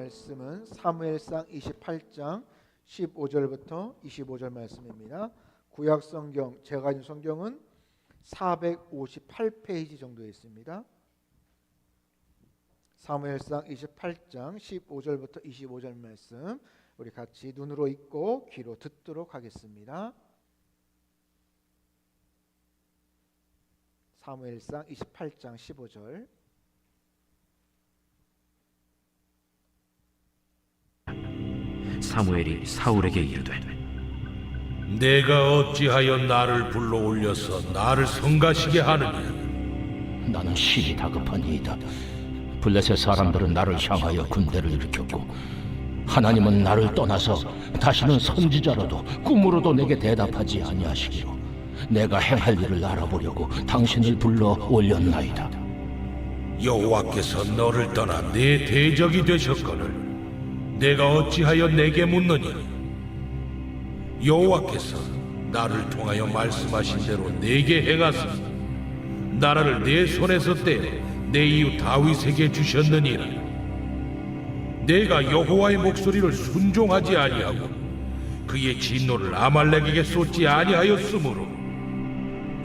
말씀은 사무엘상 28장 15절부터 25절 말씀입니다. 구약 성경, 제가 가진 성경은 458페이지 정도 있습니다. 사무엘상 28장 15절부터 25절 말씀 우리 같이 눈으로 읽고 귀로 듣도록 하겠습니다. 사무엘상 28장 15절. 사무엘이 사울에게 이르되 내가 어찌하여 나를 불러올려서 나를 성가시게 하느냐? 나는 실이 다급하니이다. 블레셋 사람들은 나를 향하여 군대를 일으켰고 하나님은 나를 떠나서 다시는 선지자로도 꿈으로도 내게 대답하지 아니하시기로 내가 행할 일을 알아보려고 당신을 불러 올렸나이다. 여호와께서 너를 떠나 내 대적이 되셨거늘 내가 어찌하여 내게 묻느냐? 여호와께서 나를 통하여 말씀하신 대로 내게 행하사 나라를 내 손에서 떼어 내 이웃 다윗에게 주셨느니라. 내가 여호와의 목소리를 순종하지 아니하고 그의 진노를 아말렉에게 쏟지 아니하였으므로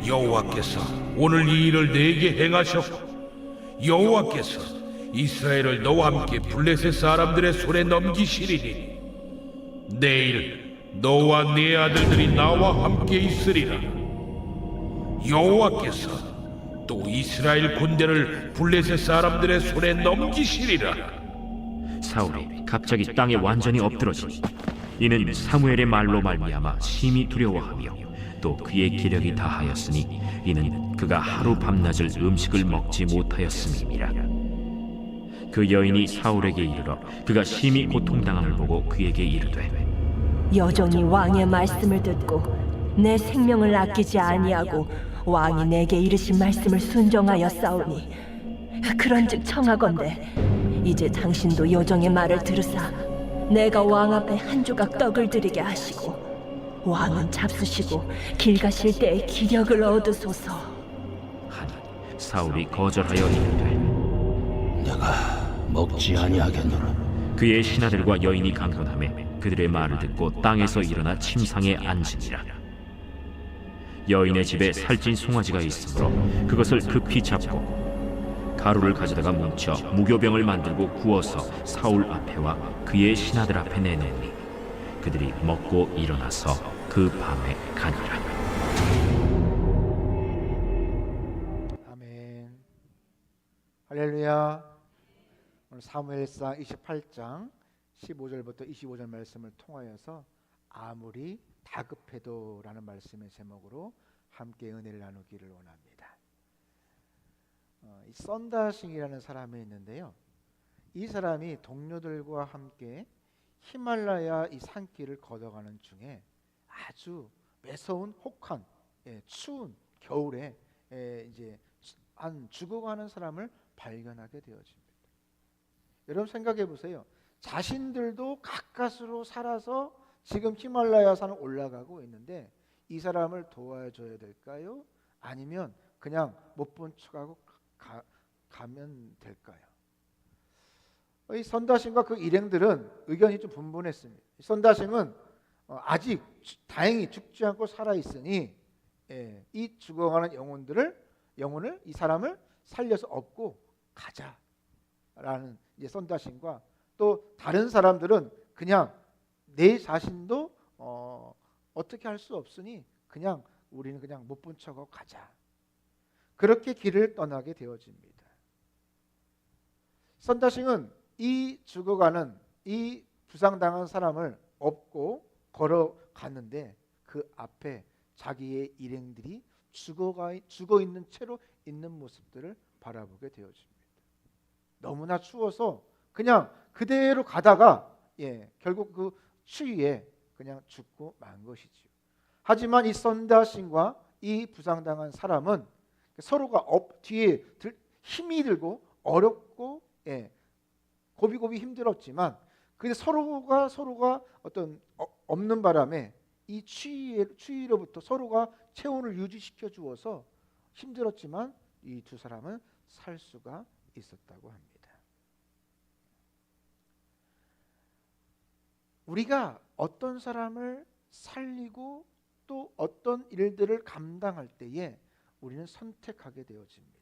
여호와께서 오늘 이 일을 내게 행하셨고 여호와께서 이스라엘을 너와 함께 블레셋 사람들의 손에 넘기시리니 내일 너와 네 아들들이 나와 함께 있으리라. 여호와께서 또 이스라엘 군대를 블레셋 사람들의 손에 넘기시리라. 사울이 갑자기 땅에 완전히 엎드러지니 이는 사무엘의 말로 말미암아 심히 두려워하며 또 그의 기력이 다하였으니 이는 그가 하루 밤낮을 음식을 먹지 못하였음이니라. 그 여인이 사울에게 이르러 그가 심히 고통당함을 보고 그에게 이르되 여종이 왕의 말씀을 듣고 내 생명을 아끼지 아니하고 왕이 내게 이르신 말씀을 순종하여 싸우니 그런즉 청하건대 이제 당신도 여종의 말을 들으사 내가 왕 앞에 한 조각 떡을 드리게 하시고 왕은 잡수시고 길 가실 때에 기력을 얻으소서 하니 사울이 거절하여 이르되 내가 먹지 아니하겠노라. 그의 신하들과 여인이 강건하매 그들의 말을 듣고 땅에서 일어나 침상에 앉으니라. 여인의 집에 살찐 송아지가 있으므로 그것을 급히 잡고 가루를 가져다가 뭉쳐 무교병을 만들고 구워서 사울 앞에와 그의 신하들 앞에 내놓으니 그들이 먹고 일어나서 그 밤에 가니라. 아멘. 할렐루야. 오늘 사무엘상 28장 15절부터 25절 말씀을 통하여서 아무리 다급해도 라는 말씀의 제목으로 함께 은혜를 나누기를 원합니다. 이 썬다싱이라는 사람이 있는데요. 이 사람이 동료들과 함께 히말라야 이 산길을 걷어가는 중에 아주 매서운 혹한 추운 겨울에 이제 한 죽어가는 사람을 발견하게 되어집니다. 여러분 생각해 보세요. 자신들도 가까스로 살아서 지금 히말라야 산을 올라가고 있는데 이 사람을 도와줘야 될까요? 아니면 그냥 못 본 척하고 가면 될까요? 이 선다심과 그 일행들은 의견이 좀 분분했습니다. 선다심은 아직 다행히 죽지 않고 살아 있으니 이 죽어가는 영혼을 이 사람을 살려서 업고 가자라는 이제 선다심과 또 다른 사람들은 그냥 내 자신도 어떻게 할 수 없으니 그냥 우리는 그냥 못 본 척하고 가자. 그렇게 길을 떠나게 되어집니다. 선다싱은 이 죽어가는 이 부상당한 사람을 업고 걸어갔는데 그 앞에 자기의 일행들이 죽어 있는 채로 있는 모습들을 바라보게 되어집니다. 너무나 추워서 그냥 그대로 가다가 결국 그 추위에 그냥 죽고 만 것이지요. 하지만 이 선다신과 이 부상당한 사람은 서로가 뒤에 힘이 들고 어렵고 고비고비 힘들었지만 근데 서로가 어떤 없는 바람에 이 추위로부터 서로가 체온을 유지시켜 주어서 힘들었지만 이 두 사람은 살 수가 있었다고 합니다. 우리가 어떤 사람을 살리고 또 어떤 일들을 감당할 때에 우리는 선택하게 되어집니다.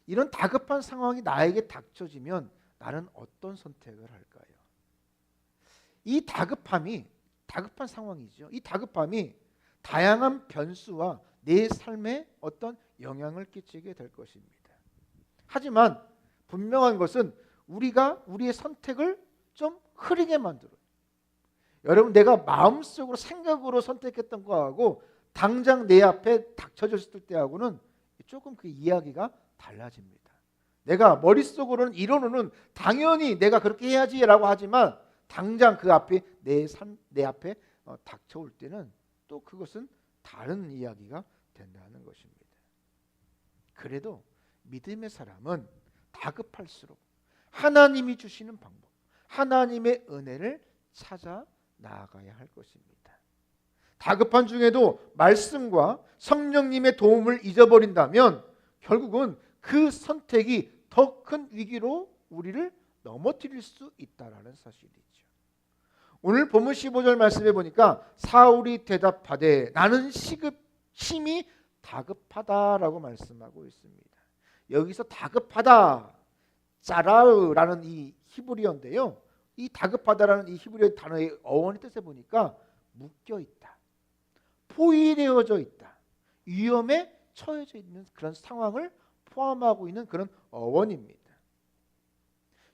이런 다급한 상황이 나에게 닥쳐지면 나는 어떤 선택을 할까요? 이 다급한 상황이죠. 이 다급함이 다양한 변수와 내 삶에 어떤 영향을 끼치게 될 것입니다. 하지만 분명한 것은 우리가 우리의 선택을 좀 흐리게 만들어요. 여러분, 내가 마음속으로 생각으로 선택했던 거하고 당장 내 앞에 닥쳐졌을 때하고는 조금 그 이야기가 달라집니다. 내가 머릿속으로는 이론으로는 당연히 내가 그렇게 해야지라고 하지만 당장 그 앞에 내 앞에 닥쳐올 때는 또 그것은 다른 이야기가 된다는 것입니다. 그래도 믿음의 사람은 다급할수록 하나님이 주시는 방법, 하나님의 은혜를 찾아 나아가야 할 것입니다. 다급한 중에도 말씀과 성령님의 도움을 잊어버린다면 결국은 그 선택이 더 큰 위기로 우리를 넘어뜨릴 수 있다라는 사실이죠. 오늘 본문 15절 말씀해 보니까 사울이 대답하되 나는 심히 다급하다라고 말씀하고 있습니다. 여기서 다급하다, 짜라우라는 이 히브리어인데요. 이 다급하다라는 이 히브리어 단어의 어원의 뜻에 보니까 묶여 있다, 포위되어져 있다, 위험에 처해져 있는 그런 상황을 포함하고 있는 그런 어원입니다.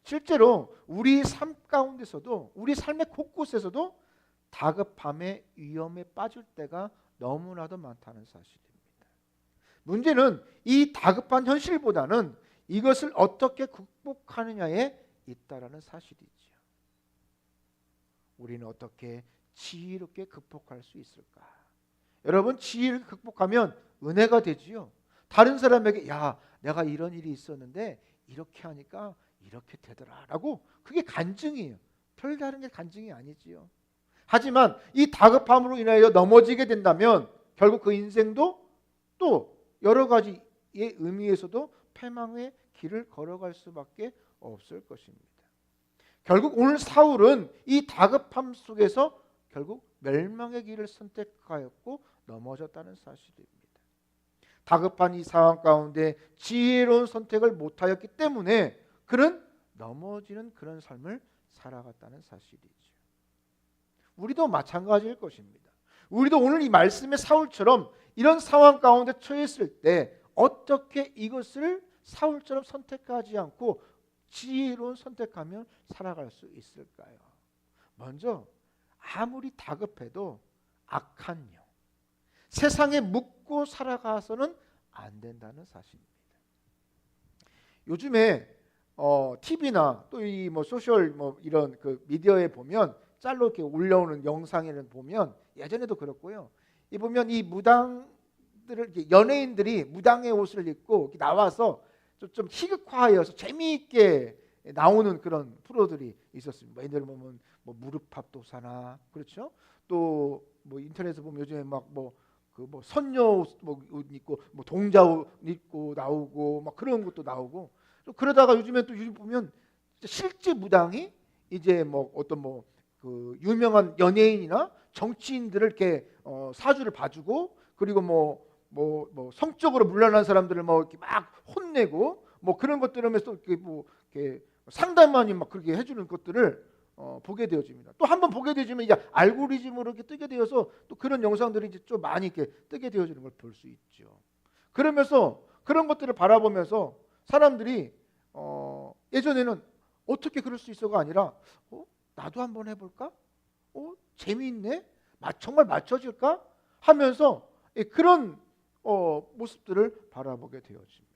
실제로 우리 삶 가운데서도 우리 삶의 곳곳에서도 다급함의 위험에 빠질 때가 너무나도 많다는 사실입니다. 문제는 이 다급한 현실보다는 이것을 어떻게 극복하느냐에 있다라는 사실이죠. 우리는 어떻게 지혜롭게 극복할 수 있을까? 여러분, 지혜를 극복하면 은혜가 되지요. 다른 사람에게 야, 내가 이런 일이 있었는데 이렇게 하니까 이렇게 되더라라고, 그게 간증이에요. 별다른 게 간증이 아니지요. 하지만 이 다급함으로 인하여 넘어지게 된다면 결국 그 인생도 또 여러 가지의 의미에서도 패망의 길을 걸어갈 수밖에 없을 것입니다. 결국 오늘 사울은 이 다급함 속에서 결국 멸망의 길을 선택하였고 넘어졌다는 사실입니다. 다급한 이 상황 가운데 지혜로운 선택을 못하였기 때문에 그는 넘어지는 그런 삶을 살아갔다는 사실이죠. 우리도 마찬가지일 것입니다. 우리도 오늘 이 말씀의 사울처럼 이런 상황 가운데 처했을 때 어떻게 이것을 사울처럼 선택하지 않고 지혜로운 선택하며 살아갈 수 있을까요? 먼저 아무리 다급해도 악한 영, 세상에 묻고 살아가서는 안 된다는 사실입니다. 요즘에 TV나 또 이 소셜 이런 그 미디어에 보면 짤로 이렇게 올려오는 영상에는 보면 예전에도 그렇고요. 이 보면 이 무당들을 연예인들이 무당의 옷을 입고 이렇게 나와서 좀 희극화하여서 재미있게 나오는 그런 프로들이 있었습니다. 예를 보면 무릎팍도사나 그렇죠. 또 인터넷에 보면 요즘에 선녀 옷 입고 동자 옷 입고 나오고 막 그런 것도 나오고, 또 그러다가 요즘에 보면 실제 무당이 이제 어떤 그 유명한 연예인이나 정치인들을 이렇게 사주를 봐주고, 그리고 성적으로 문란한 사람들을 이렇게 막 혼내고 그런 것들 하면서 이렇게 상담만이 막 그렇게 해주는 것들을 보게 되어집니다. 또 한번 보게 되지면 이제 알고리즘으로 이렇게 뜨게 되어서 또 그런 영상들이 이제 좀 많이 이렇게 뜨게 되어지는 걸 볼 수 있죠. 그러면서 그런 것들을 바라보면서 사람들이 예전에는 어떻게 그럴 수 있어가 아니라 나도 한번 해볼까? 재미있네? 정말 맞춰질까? 하면서 그런 모습들을 바라보게 되어집니다.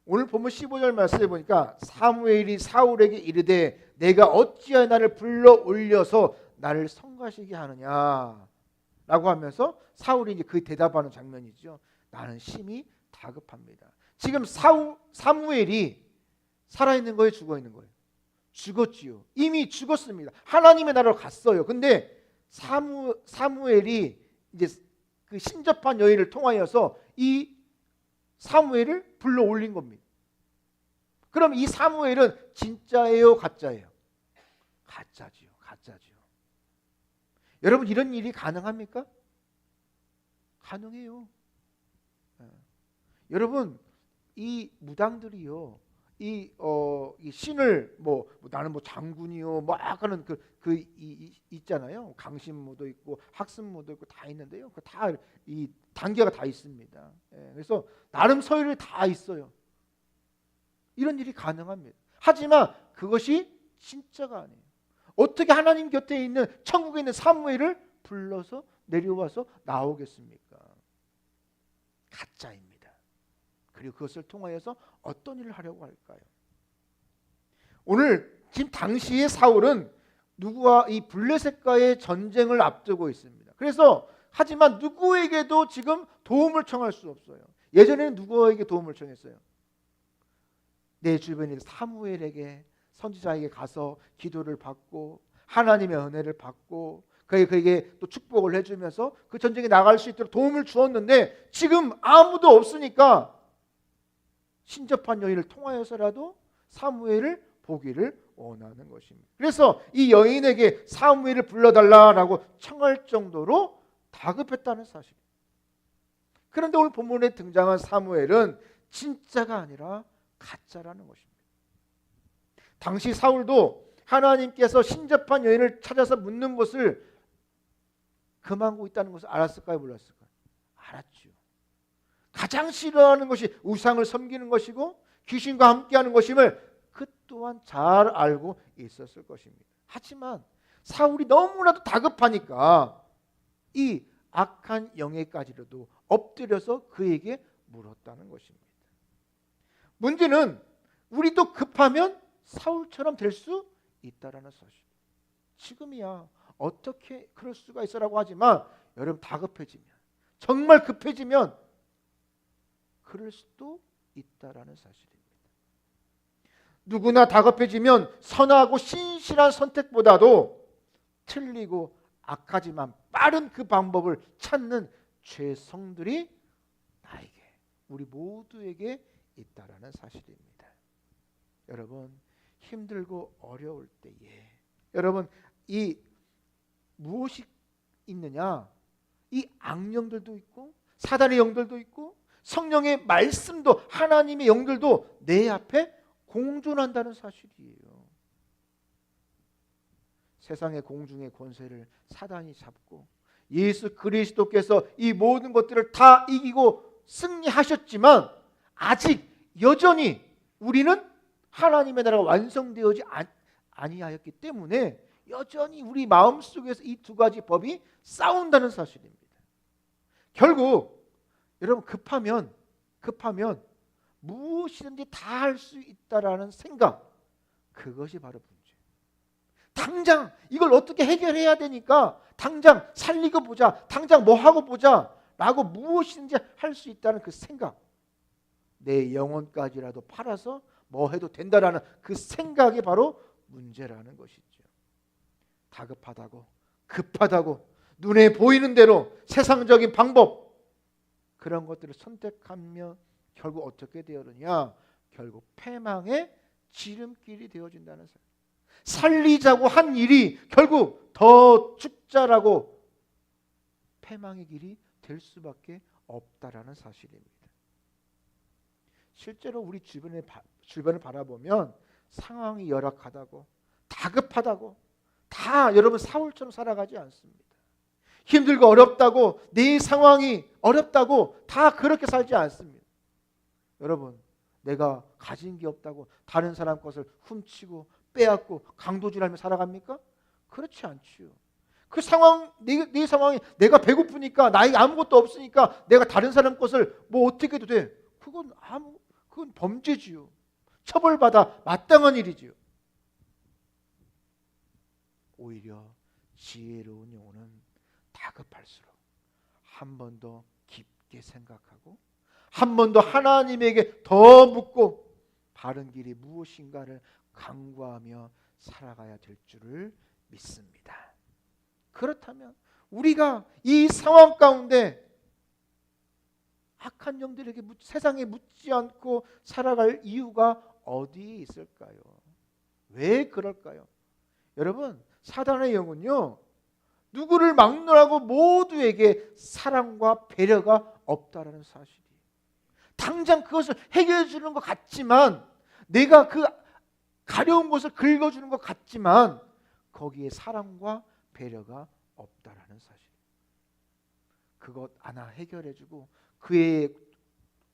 오늘 본문 15절 말씀해 보니까 사무엘이 사울에게 이르되 내가 어찌하여 나를 불러 올려서 나를 성가시게 하느냐 라고 하면서 사울이 이제 그 대답하는 장면이죠. 나는 심히 다급합니다. 지금 사무엘이 살아있는 거예요, 죽어있는 거예요? 죽었지요. 이미 죽었습니다. 하나님의 나라로 갔어요. 근데 사무엘이 이제 그 신접한 여인을 통하여서 이 사무엘을 불러 올린 겁니다. 그럼 이 사무엘은 진짜예요, 가짜예요? 가짜지요. 가짜지요. 여러분, 이런 일이 가능합니까? 가능해요. 여러분, 이 무당들이요, 이 신을 나는 장군이요, 하는 있잖아요. 강신무도 있고 학습무도 있고 다 있는데요. 그 다 이 단계가 다 있습니다. 그래서 나름 서열이 다 있어요. 이런 일이 가능합니다. 하지만 그것이 진짜가 아니에요. 어떻게 하나님 곁에 있는 천국에 있는 사무엘을 불러서 내려와서 나오겠습니까? 가짜입니다. 그리고 그것을 통하여서 어떤 일을 하려고 할까요? 오늘 지금 당시의 사울은 누구와 이 블레셋과의 전쟁을 앞두고 있습니다. 그래서 하지만 누구에게도 지금 도움을 청할 수 없어요. 예전에는 누구에게 도움을 청했어요? 내 주변에 있는 사무엘에게, 선지자에게 가서 기도를 받고 하나님의 은혜를 받고 그에게 또 축복을 해주면서 그 전쟁에 나갈 수 있도록 도움을 주었는데 지금 아무도 없으니까 신접한 여인을 통하여서라도 사무엘을 보기를 원하는 것입니다. 그래서 이 여인에게 사무엘을 불러달라라고 청할 정도로 다급했다는 사실입니다. 그런데 오늘 본문에 등장한 사무엘은 진짜가 아니라 가짜라는 것입니다. 당시 사울도 하나님께서 신접한 여인을 찾아서 묻는 것을 금하고 있다는 것을 알았을까요? 몰랐을까요? 알았죠. 가장 싫어하는 것이 우상을 섬기는 것이고 귀신과 함께하는 것임을 그 또한 잘 알고 있었을 것입니다. 하지만 사울이 너무나도 다급하니까 이 악한 영에까지라도 엎드려서 그에게 물었다는 것입니다. 문제는 우리도 급하면 사울처럼 될 수 있다라는 사실. 지금이야 어떻게 그럴 수가 있어라고 하지만 여러분, 다급해지면, 정말 급해지면 그럴 수도 있다라는 사실입니다. 누구나 다급해지면 선하고 신실한 선택보다도 틀리고 악하지만 빠른 그 방법을 찾는 죄성들이 나에게, 우리 모두에게 있다라는 사실입니다. 여러분, 힘들고 어려울 때에 여러분, 이 무엇이 있느냐? 이 악령들도 있고 사단의 영들도 있고 성령의 말씀도, 하나님의 영들도 내 앞에 공존한다는 사실이에요. 세상의 공중의 권세를 사단이 잡고 예수 그리스도께서 이 모든 것들을 다 이기고 승리하셨지만 아직 여전히 우리는 하나님의 나라가 완성되어지 아니하였기 때문에 여전히 우리 마음속에서 이 두 가지 법이 싸운다는 사실입니다. 결국 여러분, 급하면 무엇이든지 다 할 수 있다라는 생각, 그것이 바로 문제예요. 당장 이걸 어떻게 해결해야 되니까 당장 살리고 보자, 당장 뭐 하고 보자 라고 무엇이든지 할 수 있다는 그 생각, 내 영혼까지라도 팔아서 뭐 해도 된다라는 그 생각이 바로 문제라는 것이죠. 다급하다고, 급하다고, 눈에 보이는 대로 세상적인 방법, 그런 것들을 선택하면 결국 어떻게 되어느냐? 결국 패망의 지름길이 되어진다는 사실. 살리자고 한 일이 결국 더 죽자라고 패망의 길이 될 수밖에 없다라는 사실입니다. 실제로 우리 주변을 바라보면 상황이 열악하다고, 다급하다고, 다 여러분 사울처럼 살아가지 않습니다. 힘들고 어렵다고, 내 상황이 어렵다고 다 그렇게 살지 않습니다. 여러분, 내가 가진 게 없다고 다른 사람 것을 훔치고 빼앗고 강도질하며 살아갑니까? 그렇지 않지요. 그 상황, 내 상황이 내가 배고프니까, 나에게 아무것도 없으니까 내가 다른 사람 것을 뭐 어떻게 해도 돼. 그건 범죄지요. 처벌받아 마땅한 일이지요. 오히려 지혜로운 영혼은 다급할수록 한 번 더 깊게 생각하고 한 번 더 하나님에게 더 묻고 바른 길이 무엇인가를 간구하며 살아가야 될 줄을 믿습니다. 그렇다면 우리가 이 상황 가운데 악한 영들에게 세상에 묻지 않고 살아갈 이유가 어디에 있을까요? 왜 그럴까요? 여러분, 사단의 영은요, 누구를 막론하고 모두에게 사랑과 배려가 없다라는 사실이에요. 당장 그것을 해결해 주는 것 같지만, 내가 그 가려운 것을 긁어주는 것 같지만 거기에 사랑과 배려가 없다라는 사실. 그것 하나 해결해 주고 그의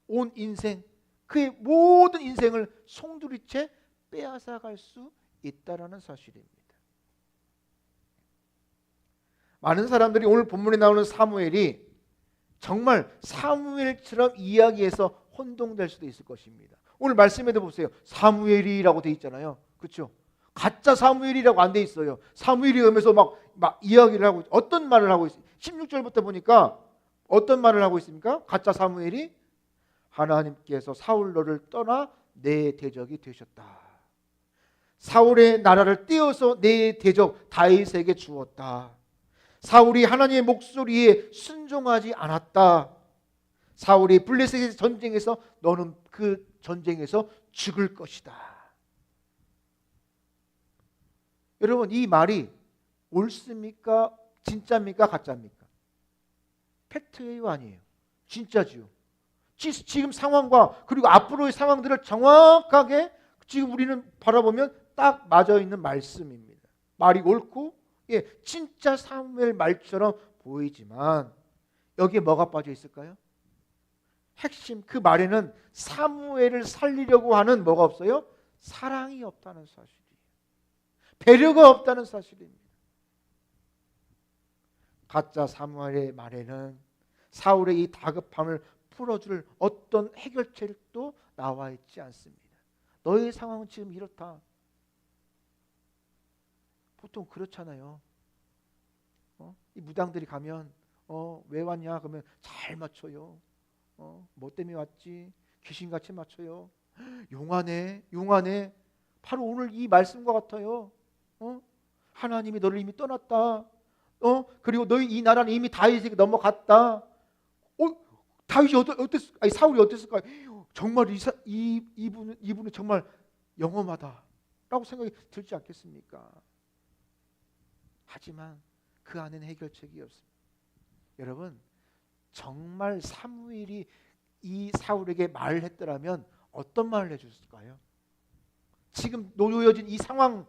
온 인생, 그의 모든 인생을 송두리째 빼앗아 갈 수 있다라는 사실입니다. 많은 사람들이 오늘 본문에 나오는 사무엘이 정말 사무엘처럼 이야기해서 혼동될 수도 있을 것입니다. 오늘 말씀에도 보세요. 사무엘이라고 돼 있잖아요. 그렇죠? 가짜 사무엘이라고 안 돼 있어요. 사무엘이 오면서 막 이야기를 하고, 어떤 말을 하고 있어요? 16절부터 보니까 어떤 말을 하고 있습니까? 가짜 사무엘이 하나님께서 사울 너를 떠나 내 대적이 되셨다. 사울의 나라를 떼어서 내 대적 다윗에게 주었다. 사울이 하나님의 목소리에 순종하지 않았다. 사울이 블레셋의 전쟁에서 너는 그 전쟁에서 죽을 것이다. 여러분, 이 말이 옳습니까? 진짜입니까? 가짜입니까? 팩트예요, 아니에요? 진짜지요. 지금 상황과 그리고 앞으로의 상황들을 정확하게 지금 우리는 바라보면 딱 맞아 있는 말씀입니다. 말이 옳고, 진짜 사무엘 말처럼 보이지만 여기에 뭐가 빠져 있을까요? 핵심, 그 말에는 사무엘을 살리려고 하는 뭐가 없어요? 사랑이 없다는 사실이에요. 배려가 없다는 사실입니다. 가짜 사무엘의 말에는 사울의 이 다급함을 풀어줄 어떤 해결책도 나와 있지 않습니다. 너의 상황은 지금 이렇다. 보통 그렇잖아요. 이 무당들이 가면 왜 왔냐? 그러면 잘 맞춰요. 뭐 때문에 왔지? 귀신같이 맞춰요. 용하네, 용하네. 바로 오늘 이 말씀과 같아요. 하나님이 너를 이미 떠났다. 그리고 너희 이 나라는 이미 다윗에게 넘어갔다. 다윗이 아니 사울이 어땠을까요? 정말 이분은 정말 영험하다라고 생각이 들지 않겠습니까? 하지만 그 안에는 해결책이 없습니다. 여러분, 정말 사무엘이 이 사울에게 말을 했더라면 어떤 말을 해줬을까요? 지금 놓여진 이 상황,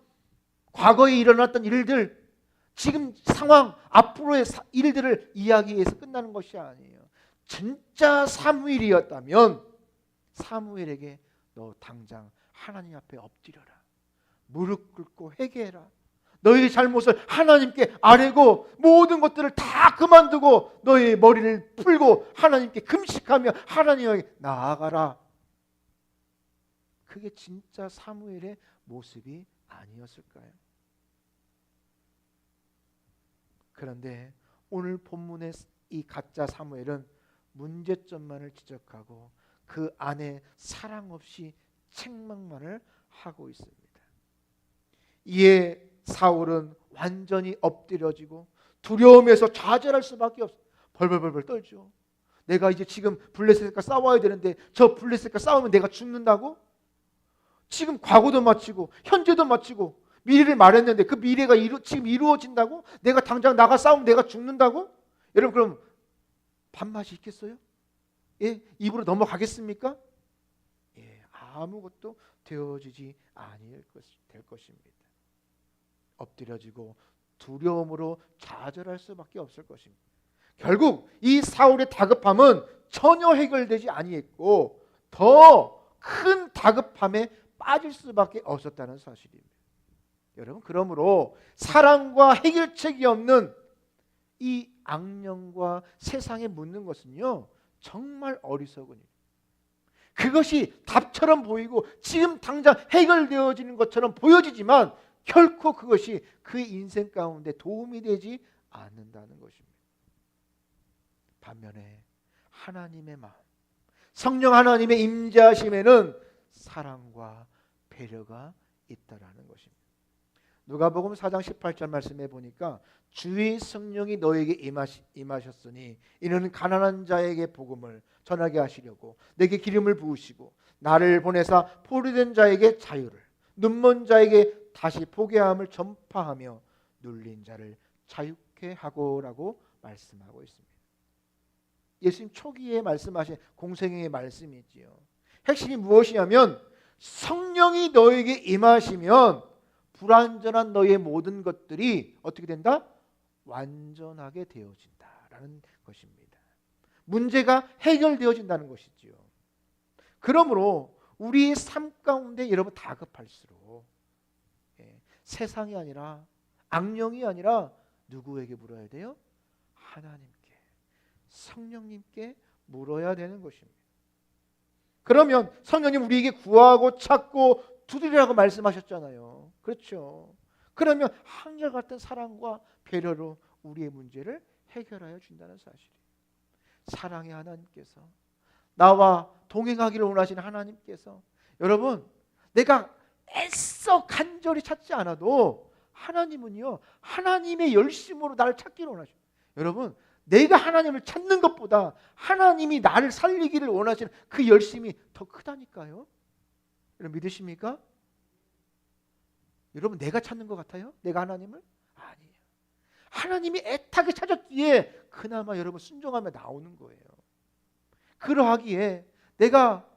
과거에 일어났던 일들, 지금 상황, 앞으로의 일들을 이야기해서 끝나는 것이 아니에요. 진짜 사무엘이었다면 사무엘에게 너 당장 하나님 앞에 엎드려라. 무릎 꿇고 회개해라. 너의 잘못을 하나님께 아뢰고 모든 것들을 다 그만두고 너의 머리를 풀고 하나님께 금식하며 하나님에게 나아가라. 그게 진짜 사무엘의 모습이 아니었을까요? 그런데 오늘 본문의 이 가짜 사무엘은 문제점만을 지적하고 그 안에 사랑 없이 책망만을 하고 있습니다. 이에 사울은 완전히 엎드려지고 두려움에서 좌절할 수밖에 없어요. 벌벌벌 떨죠. 내가 이제 지금 블레셋과 싸워야 되는데 저 블레셋과 싸우면 내가 죽는다고? 지금 과거도 마치고 현재도 마치고 미래를 말했는데 그 미래가 지금 이루어진다고? 내가 당장 나가 싸우면 내가 죽는다고? 여러분, 그럼 밥맛이 있겠어요? 입으로 넘어가겠습니까? 아무것도 되어지지 아니할 될 것입니다. 엎드려지고 두려움으로 좌절할 수밖에 없을 것입니다. 결국 이 사울의 다급함은 전혀 해결되지 아니했고 더 큰 다급함에 빠질 수밖에 없었다는 사실입니다. 여러분, 그러므로 사랑과 해결책이 없는 이 악령과 세상에 묻는 것은요, 정말 어리석은 일. 그것이 답처럼 보이고 지금 당장 해결되어지는 것처럼 보여지지만 결코 그것이 그의 인생 가운데 도움이 되지 않는다는 것입니다. 반면에 하나님의 마음, 성령 하나님의 임재하심에는 사랑과 배려가 있다라는 것입니다. 누가복음 4장 18절 말씀에 보니까 주의 성령이 너에게 임하셨으니 이는 가난한 자에게 복음을 전하게 하시려고 내게 기름을 부으시고 나를 보내사 포로된 자에게 자유를, 눈먼 자에게 다시 보게 함을 전파하며 눌린 자를 자유케 하고라고 말씀하고 있습니다. 예수님 초기에 말씀하신 공생애의 말씀이지요. 핵심이 무엇이냐면 성령이 너에게 임하시면 불완전한 너의 모든 것들이 어떻게 된다? 완전하게 되어진다라는 것입니다. 문제가 해결되어진다는 것이지요. 그러므로 우리의 삶 가운데 여러분 다급할수록 세상이 아니라 악령이 아니라 누구에게 물어야 돼요? 하나님께, 성령님께 물어야 되는 것입니다. 그러면 성령님 우리에게 구하고 찾고 두드리라고 말씀하셨잖아요. 그렇죠. 그러면 한결같은 사랑과 배려로 우리의 문제를 해결하여 준다는 사실이에요. 사랑의 하나님께서, 나와 동행하기를 원하시는 하나님께서, 여러분 내가 애써 간절히 찾지 않아도 하나님은요 하나님의 열심으로 나를 찾기를 원하셔요. 여러분 내가 하나님을 찾는 것보다 하나님이 나를 살리기를 원하시는 그 열심이 더 크다니까요. 여러분 믿으십니까? 여러분 내가 찾는 것 같아요? 내가 하나님을? 아니에요. 하나님이 애타게 찾았기에 그나마 여러분 순종하며 나오는 거예요. 그러하기에 내가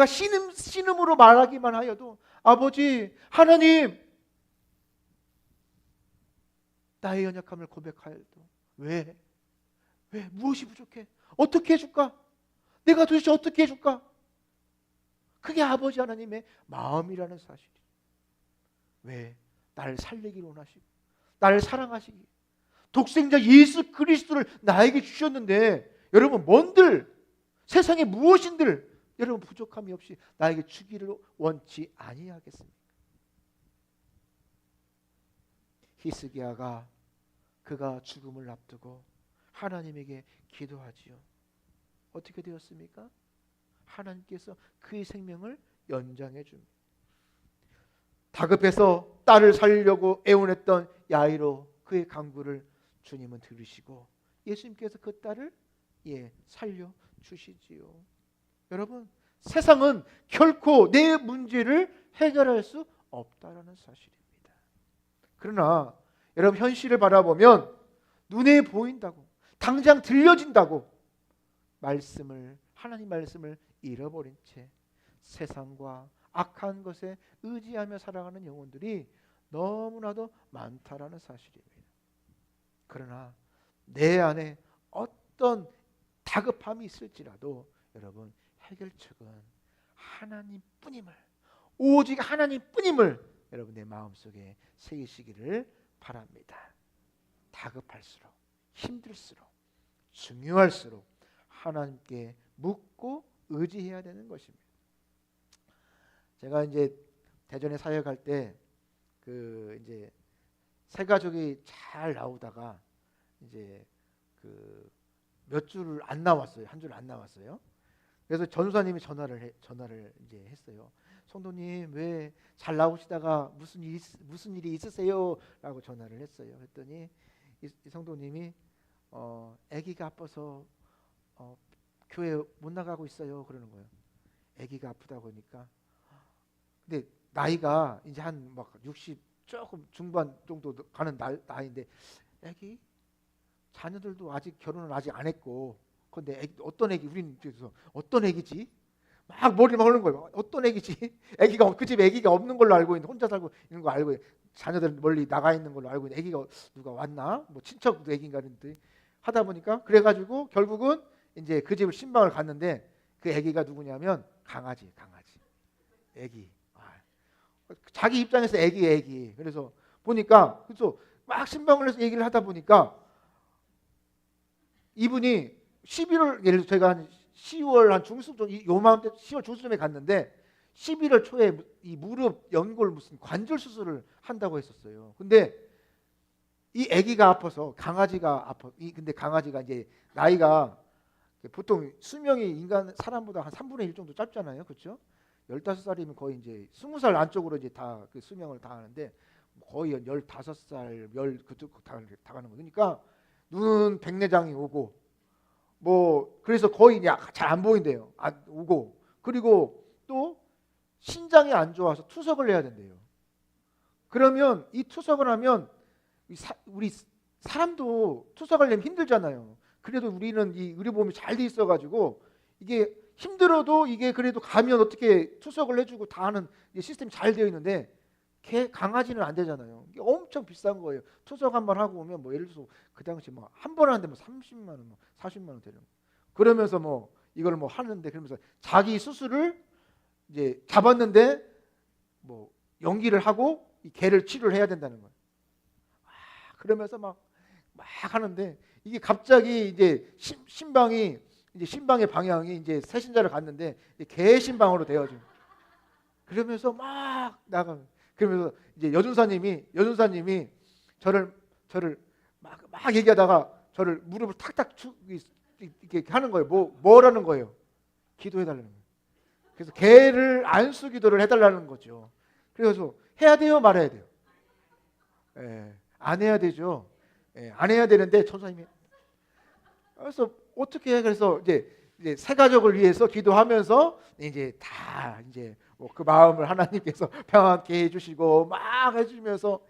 신음으로 말하기만 하여도 아버지 하나님 나의 연약함을 고백하여도 왜 무엇이 부족해? 어떻게 해줄까? 내가 도대체 어떻게 해줄까? 그게 아버지 하나님의 마음이라는 사실이에요. 왜? 나를 살리기를 원하시고 나를 사랑하시기 독생자 예수 그리스도를 나에게 주셨는데 여러분 뭔들 세상에 무엇인들 여러분 부족함이 없이 나에게 주기를 원치 아니하겠습니까? 히스기야가 그가 죽음을 앞두고 하나님에게 기도하지요. 어떻게 되었습니까? 하나님께서 그의 생명을 연장해 줍니다. 다급해서 딸을 살리려고 애원했던 야이로 그의 간구를 주님은 들으시고 예수님께서 그 딸을 살려 주시지요. 여러분 세상은 결코 내 문제를 해결할 수 없다라는 사실입니다. 그러나 여러분 현실을 바라보면 눈에 보인다고 당장 들려진다고 하나님 말씀을 잃어버린 채 세상과 악한 것에 의지하며 살아가는 영혼들이 너무나도 많다라는 사실입니다. 그러나 내 안에 어떤 다급함이 있을지라도 여러분 해결책은 하나님뿐임을, 오직 하나님뿐임을 여러분 내 마음속에 새기시기를 바랍니다. 다급할수록 힘들수록 중요할수록 하나님께 묻고 의지해야 되는 것입니다. 제가 이제 대전에 사역할 때 이제 세 가족이 잘 나오다가 이제 몇 줄을 안 나왔어요. 한 줄 안 나왔어요. 그래서 전우사님이 전화를 이제 했어요. 성도님 왜 잘 나오시다가 무슨 일이 있으세요? 라고 전화를 했어요. 했더니 이 성도님이 아기가 아파서 교회 못 나가고 있어요. 그러는 거예요. 아기가 아프다고 하니까. 근데 나이가 이제 한 막 60 조금 중반 정도 가는 나이인데 아기 자녀들도 아직 결혼을 아직 안 했고 근데 어떤 아기 우리는 그래서 어떤 아기지? 막 머리를 막 하는 거예요. 어떤 아기지? 아기가 그 집에 아기가 없는 걸로 알고 있는데 혼자 살고 있는 거 알고 자녀들 멀리 나가 있는 걸로 알고 있는데 아기가 누가 왔나? 뭐 친척 아기인가 그랬는데 하다 보니까 그래가지고 결국은 이제 그 집을 신방을 갔는데 그 아기가 누구냐면 강아지 아기. 자기 입장에서 아기. 그래서 보니까 그래서 막 신방을 해서 얘기를 하다 보니까 이분이 11월 예를 들어 제가 한 10월 한 중순 정도 요맘때 10월 중순쯤에 갔는데 11월 초에 이 무릎 연골 무슨 관절 수술을 한다고 했었어요. 근데 이 아기가 아파서 강아지가 아파. 근데 강아지가 이제 나이가 보통 수명이 인간 사람보다 한 3분의 1 정도 짧잖아요. 그렇죠? 15살이면 거의 이제 20살 안쪽으로 이제 다 그 수명을 다 하는데 거의 15살 그쪽 다 가는 거. 그러니까 눈 백내장이 오고 뭐 그래서 거의 잘 안 보인대요. 오고 그리고 또 신장이 안 좋아서 투석을 해야 된대요. 그러면 이 투석을 하면 우리 사람도 투석하려면 힘들잖아요. 그래도 우리는 이 의료보험이 잘 돼 있어가지고 이게 힘들어도 이게 그래도 가면 어떻게 투석을 해주고 다 하는 시스템이 잘 되어 있는데 강아지는 안 되잖아요. 이게 엄청 비싼 거예요. 투석 한 번 하고 오면 뭐 예를 들어서 그 당시 뭐 한 번 하는데 뭐 30만 원, 뭐 40만 원 되는 거. 그러면서 뭐 이걸 뭐 하는데 그러면서 자기 수술을 이제 잡았는데 뭐 연기를 하고 이 개를 치료를 해야 된다는 거예요. 그러면서 막 하는데 이게 갑자기 이제 신방의 방향이 이제 새신자를 갔는데 개 신방으로 되어져. 그러면서 막 나가. 그러면서 이제 여준사님이 저를 막 얘기하다가 저를 무릎을 탁탁 이렇게 하는 거예요. 뭐라는 거예요? 기도해달라는 거예요. 그래서 개를 안수 기도를 해달라는 거죠. 그래서 해야 돼요, 말아야 돼요? 예, 안 해야 되죠. 예, 안 해야 되는데 천사님이 그래서 어떻게 해? 그래서 이제 새 가족을 위해서 기도하면서 이제 다 이제 뭐 그 마음을 하나님께서 평안케 해주시고 막 해주면서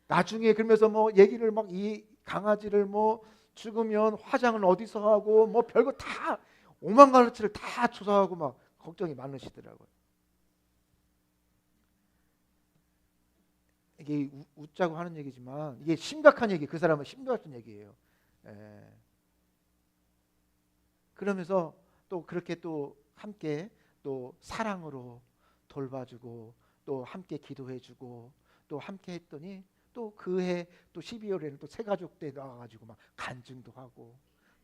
나중에 그러면서 뭐 얘기를 막 이 강아지를 뭐 죽으면 화장은 어디서 하고 뭐 별거 다 오만 가지를 다 조사하고 막 걱정이 많으시더라고요. 이게 웃자고 하는 얘기지만 이게 심각한 얘기, 그 사람은 심각한 얘기예요. 예. 그러면서 또 그렇게 또 함께 또 사랑으로 돌봐주고 또 함께 기도해주고 또 함께 했더니 또 그해 또 12월에는 또 새가족 때 나와가지고 막 간증도 하고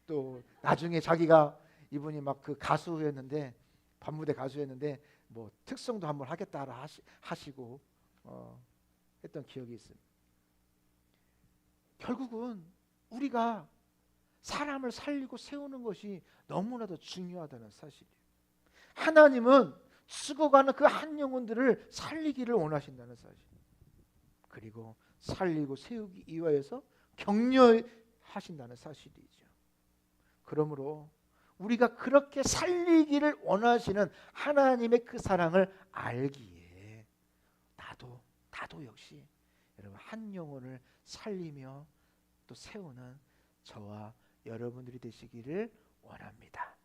또 나중에 자기가 이분이 막 그 가수였는데 반무대 가수였는데 뭐 특성도 한번 하겠다 하시고 했던 기억이 있습니다. 결국은 우리가 사람을 살리고 세우는 것이 너무나도 중요하다는 사실이에요. 하나님은 죽어가는 그 한 영혼들을 살리기를 원하신다는 사실. 그리고 살리고 세우기 위하여서 격려하신다는 사실이죠. 그러므로 우리가 그렇게 살리기를 원하시는 하나님의 그 사랑을 알기에 나도 역시 여러분 한 영혼을 살리며 또 세우는 저와 여러분들이 되시기를 원합니다.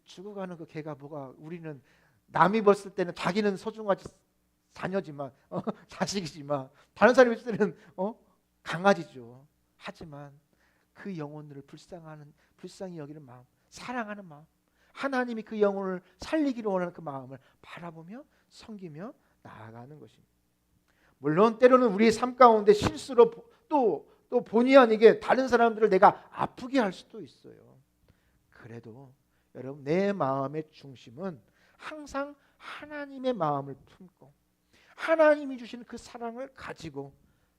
죽어가는 그 개가 뭐가 우리는 남이 봤을 때는 자기는 소중하지 자녀지만 자식이지만 다른 사람이 봤을 때는 강아지죠. 하지만 그 영혼들을 불쌍히 여기는 마음, 사랑하는 마음, 하나님이 그 영혼을 살리기를 원하는 그 마음을 바라보며 섬기며 나아가는 것입니다. 물론 때로는 우리의 삶 가운데 실수로 또 본의 아니게 다른 사람들을 내가 아프게 할 수도 있어요. 그래도 여러분 내 마음의 중심은 항상 하나님의 마음을 품고 하나님이 주시는 그 사랑을 가지고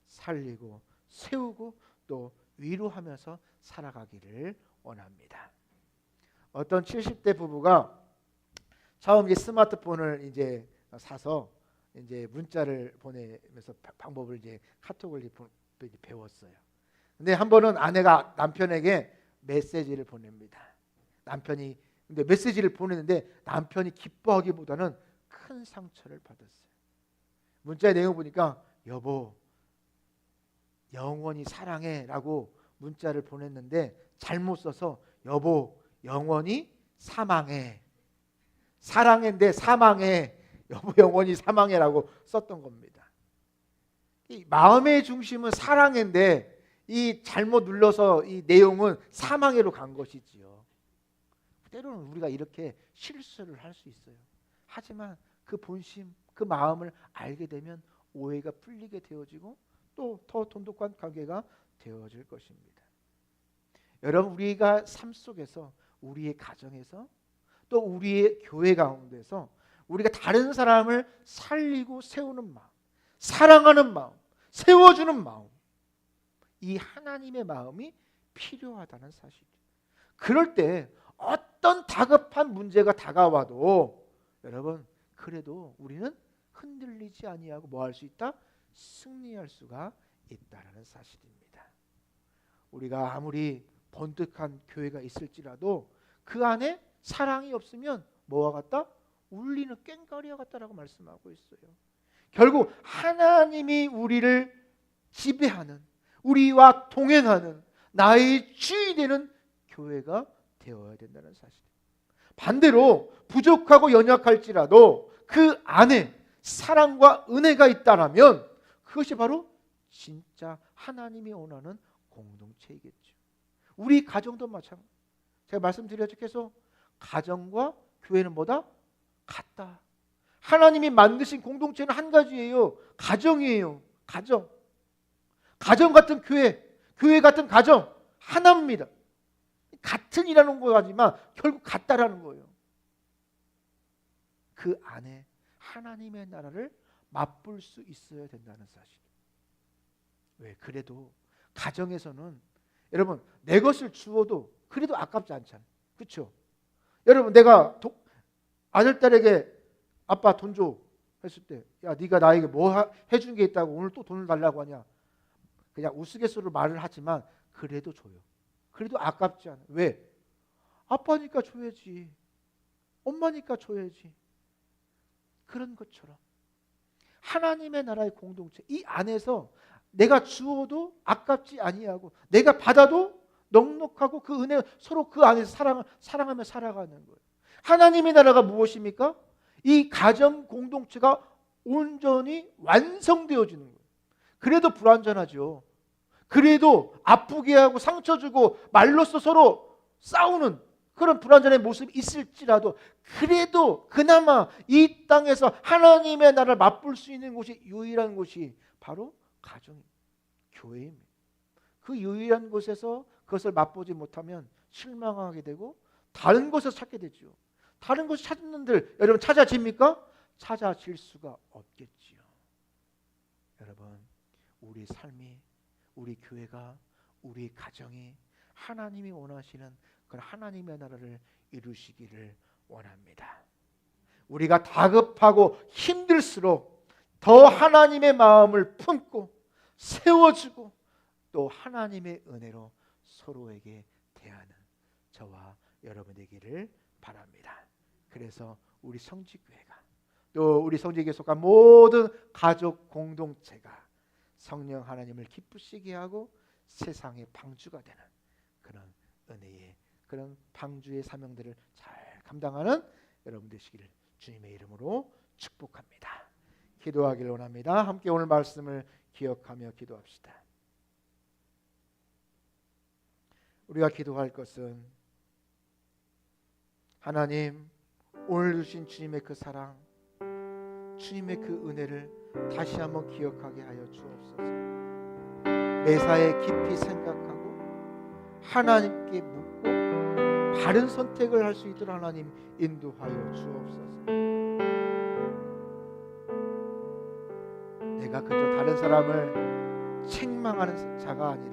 살리고 세우고 또 위로하면서 살아가기를 원합니다. 어떤 70대 부부가 처음 이제 스마트폰을 이제 사서 이제 문자를 보내면서 방법을 이제 카톡을 배웠어요. 근데 한 번은 아내가 남편에게 메시지를 보냅니다. 남편이 근데 메시지를 보내는데 남편이 기뻐하기보다는 큰 상처를 받았어요. 문자의 내용 보니까 여보 영원히 사랑해라고 문자를 보냈는데 잘못 써서 여보 영원히 사망해. 사랑인데 사망해. 여보 영원히 사망해라고 썼던 겁니다. 이 마음의 중심은 사랑인데 이 잘못 눌러서 이 내용은 사망해로 간 것이지요. 때로는 우리가 이렇게 실수를 할 수 있어요. 하지만 그 본심, 그 마음을 알게 되면 오해가 풀리게 되어지고 또 더 돈독한 관계가 되어질 것입니다. 여러분 우리가 삶 속에서 우리의 가정에서 또 우리의 교회 가운데서 우리가 다른 사람을 살리고 세우는 마음, 사랑하는 마음, 세워주는 마음, 이 하나님의 마음이 필요하다는 사실이에요. 그럴 때 어떤 다급한 문제가 다가와도 여러분 그래도 우리는 흔들리지 아니하고 뭐 할 수 있다? 승리할 수가 있다라는 사실입니다. 우리가 아무리 번듯한 교회가 있을지라도 그 안에 사랑이 없으면 뭐와 같다? 울리는 꽹과리와 같다라고 말씀하고 있어요. 결국 하나님이 우리를 지배하는, 우리와 동행하는 나의 주인이 되는 교회가 되어야 된다는 사실. 반대로 부족하고 연약할지라도 그 안에 사랑과 은혜가 있다라면 그것이 바로 진짜 하나님이 원하는 공동체이겠죠. 우리 가정도 마찬가지. 제가 말씀드렸죠. 계속 가정과 교회는 뭐다? 같다. 하나님이 만드신 공동체는 한 가지예요. 가정이에요. 가정. 가정 같은 교회, 교회 같은 가정 하나입니다. 같은이라는 거지만 결국 같다라는 거예요. 그 안에 하나님의 나라를 맛볼 수 있어야 된다는 사실. 왜? 그래도 가정에서는 여러분 내 것을 주어도 그래도 아깝지 않잖아요. 그렇죠? 여러분 내가 아들 딸에게 아빠 돈 줘 했을 때, 야 네가 나에게 뭐 해준 게 있다고 오늘 또 돈을 달라고 하냐? 그냥 우스갯소리로 말을 하지만 그래도 줘요. 그래도 아깝지 않아요. 왜? 아빠니까 줘야지. 엄마니까 줘야지. 그런 것처럼 하나님의 나라의 공동체, 이 안에서 내가 주어도 아깝지 아니하고 내가 받아도 넉넉하고 그 은혜 서로 그 안에서 사랑하며 살아가는 거예요. 하나님의 나라가 무엇입니까? 이 가정 공동체가 온전히 완성되어지는 거예요. 그래도 불완전하죠. 그래도 아프게 하고 상처 주고 말로써 서로 싸우는 그런 불완전의 모습이 있을지라도 그래도 그나마 이 땅에서 하나님의 나라를 맛볼 수 있는 곳이 유일한 곳이 바로 가정입니다. 교회입니다. 그 유일한 곳에서 그것을 맛보지 못하면 실망하게 되고 다른 곳에서 찾게 되죠. 다른 곳을 찾는들 여러분 찾아집니까? 찾아질 수가 없겠지요. 여러분 우리 삶이, 우리 교회가, 우리 가정이 하나님이 원하시는 그런 하나님의 나라를 이루시기를 원합니다. 우리가 다급하고 힘들수록 더 하나님의 마음을 품고 세워주고 또 하나님의 은혜로 서로에게 대하는 저와 여러분 되기를 바랍니다. 그래서 우리 성지교회가 또 우리 성지교회에 속한 모든 가족 공동체가 성령 하나님을 기쁘시게 하고 세상의 방주가 되는 그런 은혜의 그런 방주의 사명들을 잘 감당하는 여러분 되시기를 주님의 이름으로 축복합니다. 기도하기를 원합니다. 함께 오늘 말씀을 기억하며 기도합시다. 우리가 기도할 것은 하나님 오늘 주신 주님의 그 사랑, 주님의 그 은혜를 다시 한번 기억하게 하여 주옵소서. 매사에 깊이 생각하고 하나님께 묻고 바른 선택을 할 수 있도록 하나님 인도하여 주옵소서. 내가 그저 다른 사람을 책망하는 자가 아니라